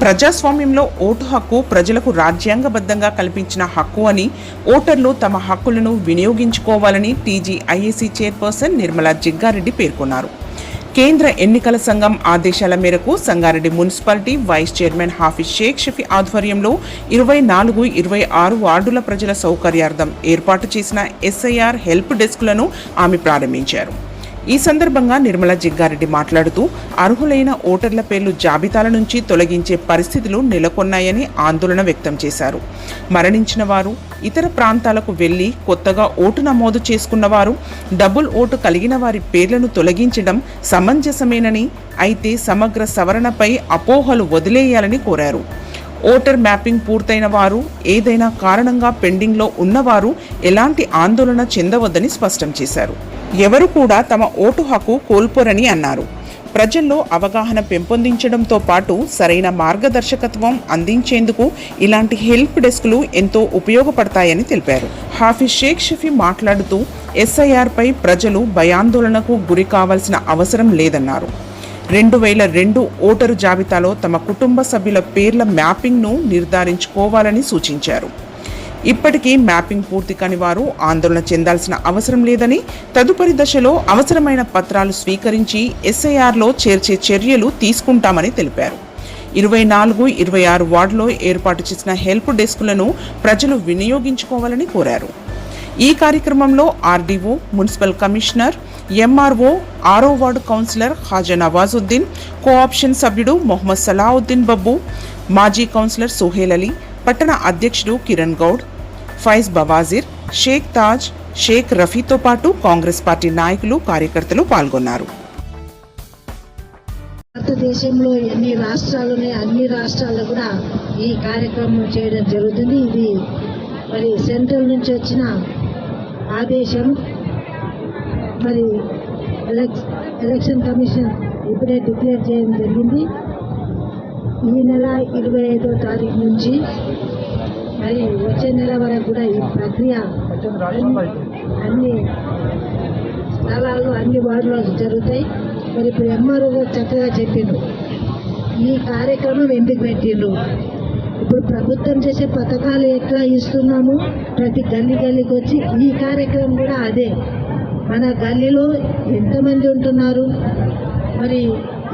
ప్రజాస్వామ్యంలో ఓటు హక్కు ప్రజలకు రాజ్యాంగబద్ధంగా కల్పించిన హక్కు అని, ఓటర్లు తమ హక్కులను వినియోగించుకోవాలని టీజీఐఏసీ చైర్పర్సన్ నిర్మలా జగ్గారెడ్డి పేర్కొన్నారు. కేంద్ర ఎన్నికల సంఘం ఆదేశాల మేరకు Sangareddy municipality vice chairman Hafeez Sheikh Shafi ఆధ్వర్యంలో 24, 26 వార్డుల ప్రజల సౌకర్యార్థం ఏర్పాటు చేసిన ఎస్ఐఆర్ హెల్ప్ డెస్క్లను ఆమె ప్రారంభించారు. ఈ సందర్భంగా నిర్మలా జగ్గారెడ్డి మాట్లాడుతూ అర్హులైన ఓటర్ల పేర్లు జాబితాల నుంచి తొలగించే పరిస్థితులు నెలకొన్నాయని ఆందోళన వ్యక్తం చేశారు. మరణించిన వారు, ఇతర ప్రాంతాలకు వెళ్లి కొత్తగా ఓటు నమోదు చేసుకున్న వారు, డబుల్ ఓటు కలిగిన వారి పేర్లను తొలగించడం సమంజసమేనని, అయితే సమగ్ర సవరణపై అపోహలు వదిలేయాలని కోరారు. ఓటర్ మ్యాపింగ్ పూర్తయిన వారు, ఏదైనా కారణంగా పెండింగ్లో ఉన్నవారు ఎలాంటి ఆందోళన చెందవద్దని స్పష్టం చేశారు. ఎవరు కూడా తమ ఓటు హక్కు కోల్పోరని అన్నారు. ప్రజల్లో అవగాహన పెంపొందించడంతో పాటు సరైన మార్గదర్శకత్వం అందించేందుకు ఇలాంటి హెల్ప్ డెస్క్లు ఎంతో ఉపయోగపడతాయని తెలిపారు. హాఫీజ్ షేక్ షఫీ మాట్లాడుతూ ఎస్ఐఆర్పై ప్రజలు భయాందోళనకు గురి కావాల్సిన అవసరం లేదన్నారు. 2002 ఓటరు జాబితాలో తమ కుటుంబ సభ్యుల పేర్ల మ్యాపింగ్ను నిర్ధారించుకోవాలని సూచించారు. ఇప్పటికీ మ్యాపింగ్ పూర్తి కాని వారు ఆందోళన చెందాల్సిన అవసరం లేదని, తదుపరి దశలో అవసరమైన పత్రాలు స్వీకరించి ఎస్ఐఆర్లో చేర్చే చర్యలు తీసుకుంటామని తెలిపారు. 24, 26 వార్డులో ఏర్పాటు చేసిన హెల్ప్ డెస్కులను ప్రజలు వినియోగించుకోవాలని కోరారు. ఈ కార్యక్రమంలో ఆర్డీఓ, మున్సిపల్ కమిషనర్, ఎంఆర్ఓ, 6వ వార్డు కౌన్సిలర్ హాజా నవాజుద్దీన్, కోఆప్షన్ సభ్యుడు మొహమ్మద్ సలావుద్దీన్ బబ్బు, మాజీ కౌన్సిలర్ సుహేల్ అలీ, పట్టణ అధ్యక్షుడు కిరణ్ గౌడ్, ఫైజ్ బవాజిర్, షేక్ తాజ్, షేక్ రఫీతో పాటు కాంగ్రెస్ పార్టీ నాయకులు, కార్యకర్తలు పాల్గొన్నారు. భారతదేశంలో ఎన్ని రాష్ట్రాలు ఉన్నాయి, అన్ని రాష్ట్రాల్లో కూడా ఈ కార్యక్రమం చేయడం జరుగుతుంది. ఇది మరి సెంట్రల్ నుంచి వచ్చిన ఆదేశం. మరి ఎలక్షన్ కమిషన్ ఇప్పుడే డిక్లేర్ చేయడం జరిగింది. ఈ నెల 25వ తారీఖు నుంచి మరి వచ్చే నెల వరకు కూడా ఈ ప్రక్రియ అన్ని స్థలాల్లో, అన్ని వార్డులో జరుగుతాయి. మరి ఇప్పుడు ఎంఆర్ఓ గారు చక్కగా చెప్పిండ్రు ఈ కార్యక్రమం ఎందుకు పెట్టిండ్రు. ఇప్పుడు ప్రభుత్వం చేసే పథకాలు ఎట్లా ఇస్తున్నాము, ప్రతి గల్లీకి వచ్చి ఈ కార్యక్రమం కూడా అదే. మన గల్లీలో ఎంతమంది ఉంటున్నారు, మరి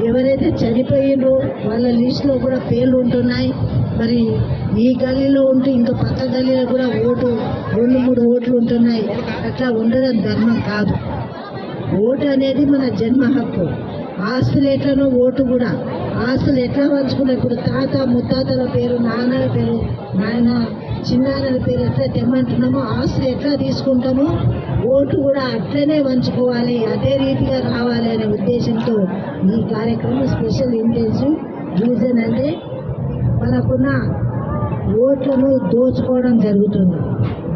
ఎవరైతే చనిపోయిండ్రో వాళ్ళ లిస్టులో కూడా పేర్లు ఉంటున్నాయి. మరి ఈ గల్లీలో ఉంటూ ఇంకా పక్క గల్లీలో కూడా 2, 3 ఓట్లు ఉంటున్నాయి. అట్లా ఉండడం ధర్మం కాదు. ఓటు అనేది మన జన్మ హక్కు. ఆస్తులు ఎట్లనో ఓటు కూడా. ఆస్తులు ఎట్లా పంచుకున్నా, ఇప్పుడు తాత ముత్తాతల పేరు, నాన్నల పేరు, నాయన చిన్నాన్నల పేరు ఎట్లా తెమ్మంటున్నామో, ఆస్తులు ఎట్లా తీసుకుంటామో ఓటు కూడా అట్లనే పంచుకోవాలి, అదే రీతిగా రావాలి అనే ఉద్దేశంతో ఈ కార్యక్రమం స్పెషల్ ఇంటెన్సివ్ రీజన్ అంటే మనకున్న ఓట్లను దోచుకోవడం జరుగుతుంది.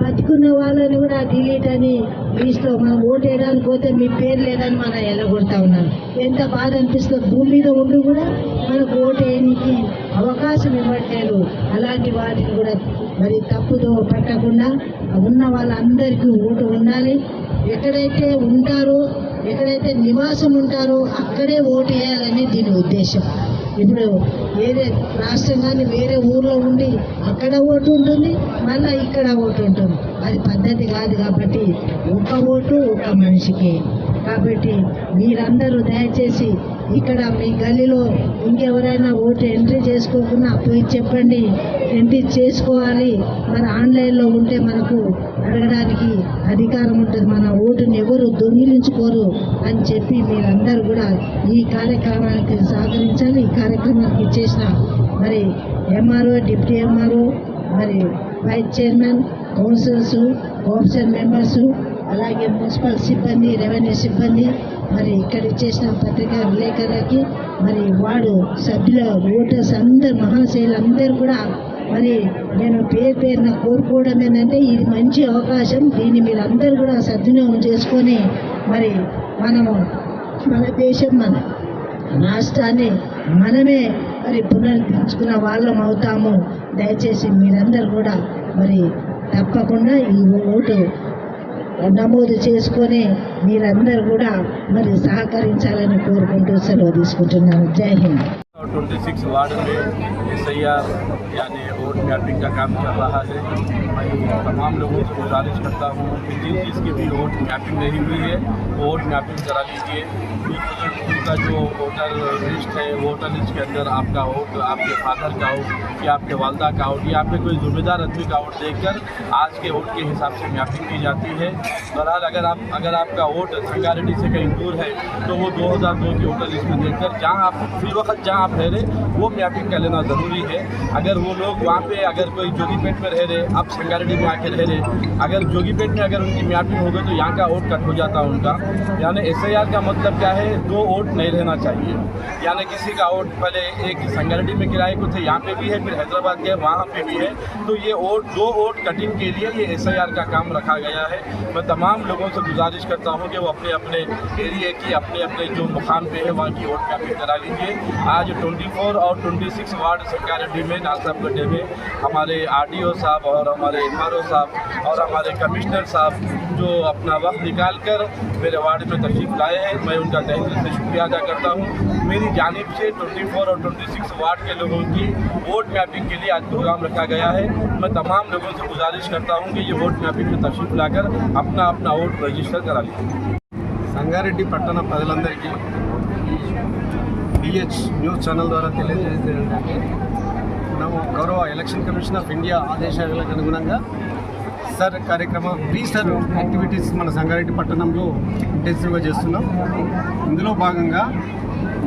బతుకున్న వాళ్ళని కూడా డిలీట్ అని లిస్ట్లో మనం ఓటు వేయడానికి పోతే మీ పేరు లేదని మనం ఎల్లగొడతా ఉన్నాం. ఎంత బాధ అనిపిస్తుంది. భూమి మీద ఉండి కూడా మనకు ఓటు వేయడానికి అవకాశం ఇవ్వట్లేదు. అలాంటి వాటిని కూడా మరి తప్పుదో పట్టకుండా ఉన్న వాళ్ళందరికీ ఓటు ఉండాలి. ఎక్కడైతే ఉంటారో, ఎక్కడైతే నివాసం ఉంటారో అక్కడే ఓటు వేయాలని దీని ఉద్దేశం. ఇప్పుడు వేరే రాష్ట్రం కానీ వేరే ఊర్లో ఉండి అక్కడ ఓటు ఉంటుంది, మళ్ళీ ఇక్కడ ఓటు ఉంటుంది. అది పద్ధతి కాదు. కాబట్టి ఒక ఓటు ఒక మనిషికి. కాబట్టి మీరందరూ దయచేసి ఇక్కడ మీ గల్లీలో ఇంకెవరైనా ఓటు ఎంట్రీ చేసుకోకుండా పోయి చెప్పండి, ఎంట్రీ చేసుకోవాలి. మరి ఆన్లైన్లో ఉంటే మనకు అడగడానికి అధికారం ఉంటుంది. మన ఓటుని ఎవరు దొంగిలించుకోరు అని చెప్పి మీరందరూ కూడా ఈ కార్యక్రమానికి సహకరించాలి. ఈ కార్యక్రమానికి ఇచ్చేసిన మరి ఎంఆర్ఓ, డిప్యూటీ ఎంఆర్ఓ, మరి vice chairman, councillors, co-option members, అలాగే మున్సిపల్ సిబ్బంది, రెవెన్యూ సిబ్బంది, మరి ఇక్కడ ఇచ్చేసిన పత్రికా విలేకరులకి, మరి వార్డు సభ్యుల, ఓటర్స్ అందరు, మహాశైలు అందరూ కూడా మరి నేను పేరున కోరుకోవడం ఏంటంటే ఇది మంచి అవకాశం. దీన్ని మీరందరూ కూడా సద్వినియోగం చేసుకొని మరి మనము మన దేశం, మన రాష్ట్రాన్ని మనమే మరి పునరుద్ధరించుకున్న వాళ్ళం అవుతాము. దయచేసి మీరందరూ కూడా మరి తప్పకుండా ఈ ఓటు నమోదు చేసుకొని మీరందరూ కూడా మరి సహకరించాలని కోరుకుంటూ సెలవు తీసుకుంటున్నాను. జై హింద్. और 26 वार्ड में SIR यानी वोट मैपिंग का काम चल रहा है। मैं तमाम लोगों से गुजारिश करता हूँ कि जिस जिसकी भी वोट मैपिंग नहीं हुई है वो वोट मैपिंग करा लीजिए। उनका जो वोटर लिस्ट है, वोटर लिस्ट के अंदर आपका वोट आपके फादर का वोट या आपके वालदा का वोट या आपके कोई जिम्मेदार आदमी का वोट देखकर आज के वोट के हिसाब से मैपिंग की जाती है। बहरहाल अगर आपका वोट संगारेड्डी से कहीं दूर है तो वो 2002 की वोटर लिस्ट में देखकर जहाँ आप फिल वक्त जहाँ आप रह रहे वो मैपिंग कर लेना ज़रूरी है। अगर वो लोग वहाँ पे अगर कोई जोगीपेट में रह रहे, आप संगारेड्डी में आके रह रहे, अगर जोगीपेट में अगर उनकी मैपिंग हो गई तो यहाँ का वोट कट हो जाता है उनका। यानी SIR का मतलब क्या है, 2 वोट नहीं रहना चाहिए। यानी किसी का वोट पहले एक संगारेड्डी में किराए को थे, यहाँ पे भी है, फिर हैदराबाद के वहाँ पे भी है, तो ये वोट 2 वोट कटिंग के लिए ये SIR का काम रखा गया है। मैं तमाम लोगों से गुजारिश करता हूँ कि वो अपने अपने एरिए की अपने जो मुकाम पे है वहाँ की वोट मैपिंग करा लीजिए। आज 24 और 26 वार्ड संगारेड्डी में नासाबगड्ढे में हमारे RDO साहब और हमारे MRO साहब और हमारे कमिश्नर साहब जो अपना वक्त निकाल कर मेरे वार्ड में तशरीफ़ लाए हैं, मैं उनका तहे दिल से शुक्रिया अदा करता हूँ। मेरी जानिब से 24 और 26 वार्ड के लोगों की वोट मैपिंग के लिए आज प्रोग्राम रखा गया है। मैं तमाम लोगों से गुजारिश करता हूँ कि ये वोट मैपिंग में तशरीफ़ लाकर अपना वोट रजिस्टर करा लीजिए। సంగారెడ్డి పట్టణ ప్రజలందరికీ BH న్యూస్ ఛానల్ ద్వారా తెలియజేసేది ఏంటంటే మనము గౌరవ ఎలక్షన్ కమిషన్ ఆఫ్ ఇండియా ఆదేశాలకు అనుగుణంగా సర్ కార్యక్రమం రీసర్ యాక్టివిటీస్ మన సంగారెడ్డి పట్టణంలో ఇంటెన్సివ్గా చేస్తున్నాం. ఇందులో భాగంగా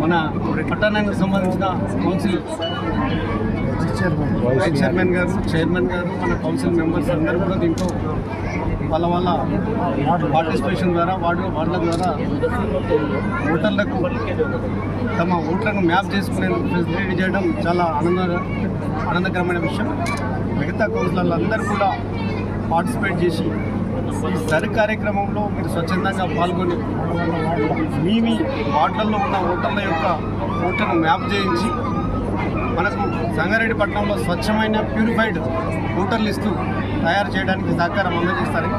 మన పట్టణానికి సంబంధించిన కౌన్సిల్ వైస్ చైర్మన్ గారు మన కౌన్సిల్ మెంబర్స్ అందరూ కూడా దీంట్లో వాళ్ళ పార్టిసిపేషన్ ద్వారా వాళ్ళ ద్వారా ఓటర్లకు తమ ఓట్లను మ్యాప్ చేసుకునేందుకు ఫెసిలిటీ చేయడం చాలా ఆనందకరమైన విషయం. మిగతా కౌన్సిలర్లు అందరూ కూడా పార్టిసిపేట్ చేసి ఈ సరి కార్యక్రమంలో మీరు స్వచ్ఛందంగా పాల్గొని మీ వార్డులలో ఉన్న ఓటర్ల యొక్క ఓట్లను మ్యాప్ చేయించి మనకు సంగారెడ్డి పట్టణంలో స్వచ్ఛమైన ప్యూరిఫైడ్ ఓటర్ లిస్టు తయారు చేయడానికి సహకారం అందజేస్తారని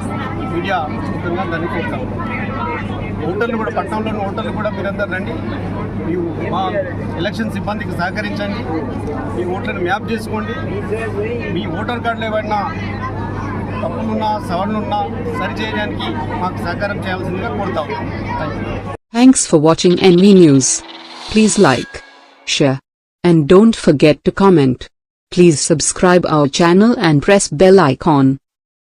మీడియా ముఖ్యంగా దాన్ని కోరుతాం. ఓటర్లు కూడా పట్టణంలోని ఓటర్లు కూడా మీరందరూ రండి, మా ఎలక్షన్ సిబ్బందికి సహకరించండి, మీ ఓట్లను మ్యాప్ చేసుకోండి. మీ ఓటర్ కార్డులో ఏమైనా తప్పులున్నా సవరణలున్నా సరిచేయడానికి మాకు సహకారం చేయాల్సిందిగా కోరుతాం. Thanks for watching NV News. Please like, share, and don't forget to comment. Please subscribe our channel and press bell icon.